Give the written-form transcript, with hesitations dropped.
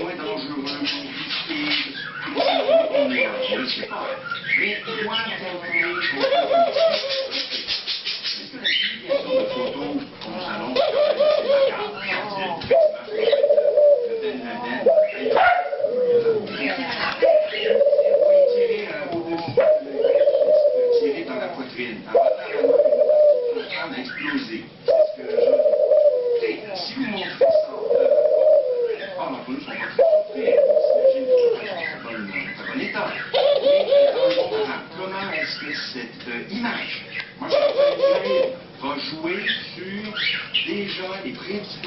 moins dangereux, je ne sais pas. Mais il doit calculer de photos qu'on nous annonce tirer dans la poitrine. En train d'exploser. C'est ce que je... Si vous montrez ça, d'entre nous sont pas très surpris. S'imagine que c'est un bon état. Mais comment est-ce que cette image, moi je pense que va jouer sur déjà les principes